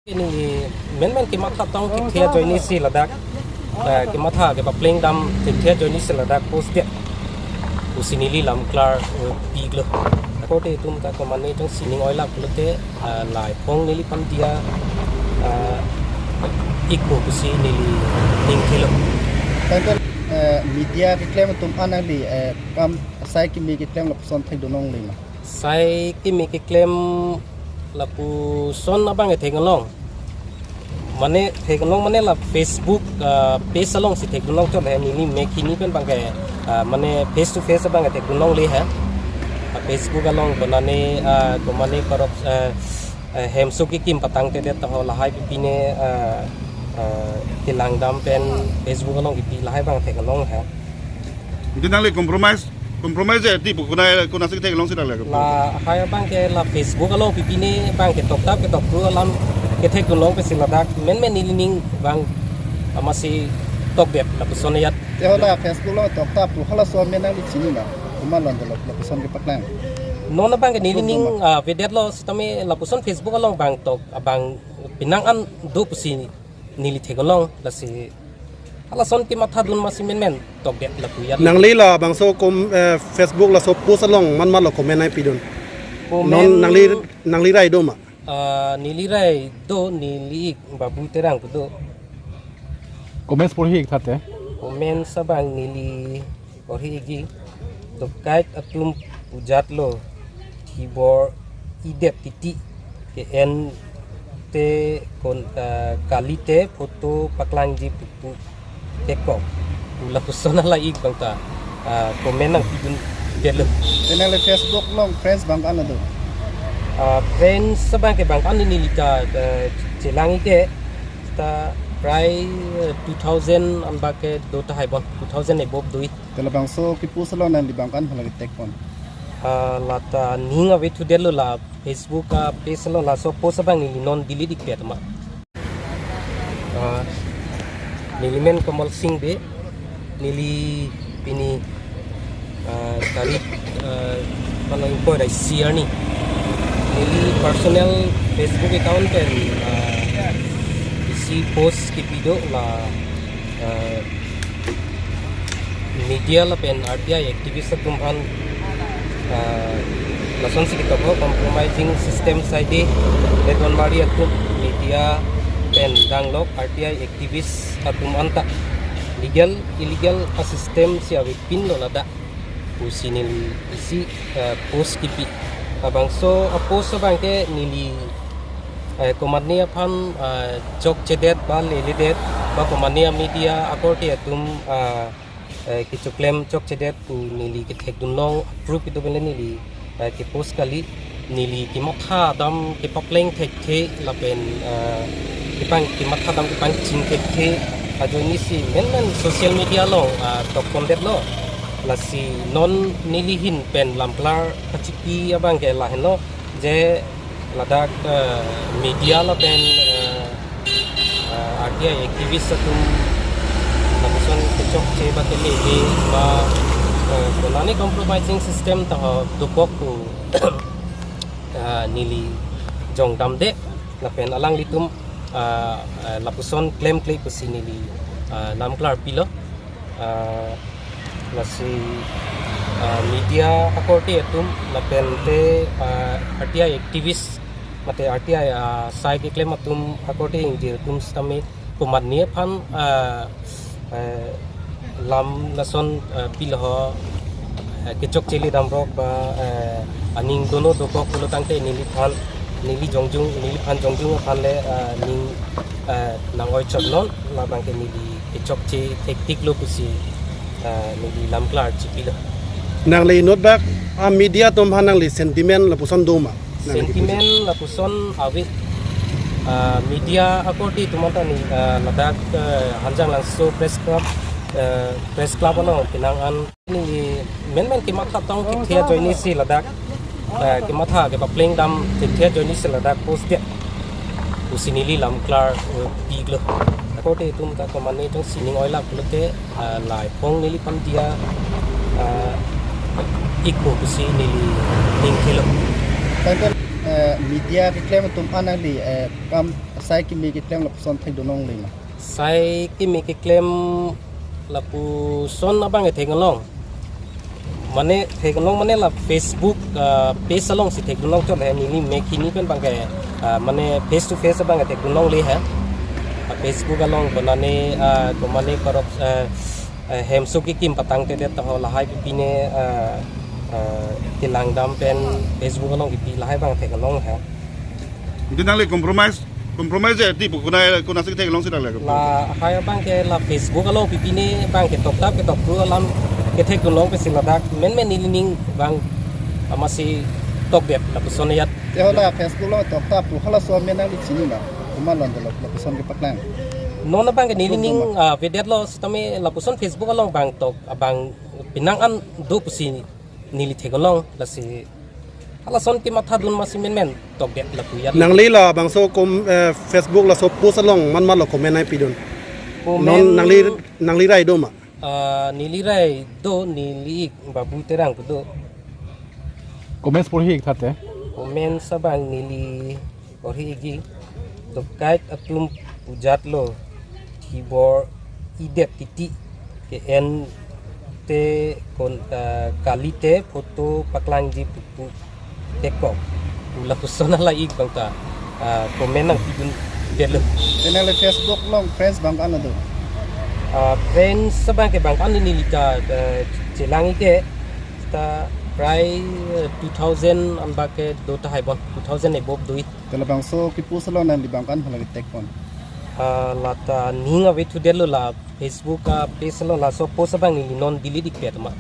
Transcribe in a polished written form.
ini men kimatha tong kithia joini si ladak kimatha ke papling dam kithia joini si ladak post dia usinili lam klar piglo ko te tum ka komani tong sining oila pulte lai pong nili pam dia ikko kusi nili ningkilo tanto media ke claim tum anali kam sai ki mi ke claim lapson thai donong lima sai ki mi ke claim lapu son abang thegolong mane thegolong mane la Facebook page along si thegolong to le ni mekini pen bang ke mane face to face bang thegolong le ha Facebook along banane ko mane korop hemsu ki kim patang te to la hai pine tilang dam pen Facebook along ki la hai bang thegolong ha itu nang le compromise ti kuna sik thegolong si la hai bang ke la Facebook along pine bang ke tok tap ke tok ru alam kita gulong pe siladak men nilining bang masih tok bet la person yat tehola Facebook lo tok tap tu hala so men ali chini na umalon lo la person ke patlang nona bang nilining vedet lo sitame la person Facebook along bang tok abang pinang an do pusi nili thegolong la si hala son ki matha dun masih men tok bet la ku yat nang lila bang so kom Facebook la so post along man lo comment ai pidon non nang li rai do ma nilirai do nili babu terang do komen por hik thate komen sabang nili por higi to kait atum pujat lo keyboard idet titi ke en te kon kalite foto paklang ji putu teko ula kusona la ik bangta komen nang pidun delo enale Facebook long friends bang ana do friends sabang ke bang ani nilita celangi ke sta prai 2000 ambake do ta haibon 2000 ebob dui tela bang so ki pusalo nan di bang kan halagi tek pon lata ninga we to delo la Facebook page lo la so post bang ni non delete dik ma nilimen komal sing be nili pini tarik mana info dari siar ni nili personal Facebook account pen isi post ki video la media la pen RTI activist tumhan lason si kita compromising system side deton mari atum media pen danglok RTI activist atum anta legal illegal system si awi pin lo lada usinil isi post kipi abang so post bang ke nili komania phan jok chedet ba lelidet ba komania media akorti atum kichu claim jok chedet ku nili ke thekdun long approve itu bele nili ke post kali nili ki matha dam ke papleng thekhe lapen kipang ki matha dam kipang ching thekhe ajo ni si men social media lo top content lo lasi non nilihin pen lamplar kacipi abang ke lahin lo je ladak media la pen artia activist atum lakuson kecok ce bateli ni ba kolani compromising system ta dupok ku nili jong damde la pen alang litum lakuson claim ku sinili lamplar pilo lasi media akorti atum lapente RTI activist mate RTI sai ke claim atum akorti inji atum stami kumadnie phan lam lason pilho kechok cheli damrok ba aning dono doko kulo tangte nili phan jongjung phan le ning nangoi choknon la bangke nili kechok che tektik lo kusi nili lamklar chipilo nang le not back media tom hanang le sentiment la puson doma sentiment la puson awi media akorti tumata ni ladak hanjang langso press club ano pinangan ni men ki matha tong ki thia joini si ladak ki matha ke papling dam thia joini si ladak post dia usinili lamklar piglo akorti tumta komani tong sining oila pulte lai pong nili pam dia ikko kusi nili ningkilo tanto media ki klem tum anang li kam sai ki mi ki klem la son thai donong li ma sai ki mi ki claim lapu son abang e thegalong mane thegalong mane la Facebook page along si thegalong to le ni me kini kan bang ke mane face to face abang e thegalong li ha Facebook along banane ko mane korok hemsu ki kim patang te to lahai pine tilang dam pen Facebook along ki lahai bang thegalong ha Itu nang le compromise ti kuna sik thek long sik le la hai bang ke la Facebook along pipine bang ke top tap ke top pro alam ke thek long pe siladak men niling bang amasi tok bet la person yat te hola Facebook lo top tap pu hala so men nang li chini ma kuma lon de la person ki paklang non na bang ke niling vedet lo stame la person Facebook along bang tok abang pinang an do pusi nili thek long la si ala son ki matha dun masi men tok bet la pu yat nang li la bang so kom Facebook la so post along man lo comment nai pidon non nang li rai do ma nili rai do nili babu terang do Comments por hik thate. komen sabang nili origi to kait atlum pujat lo keyboard idet titi ke en te kon kalite foto paklang ji putu teko ula kusona la ik bangta komen nang pidun delu te nang le Facebook long friends bang an do friends sabang ke bang an nili ka jelangi ke ta prai 2000 an ba ke do ta hai bon 2000 e bob dui te la bang so ki pu salon nang li bang an hala ki tek kon lata ninga we tu delu la Facebook page lo la so post bang ni non delete dik pet ma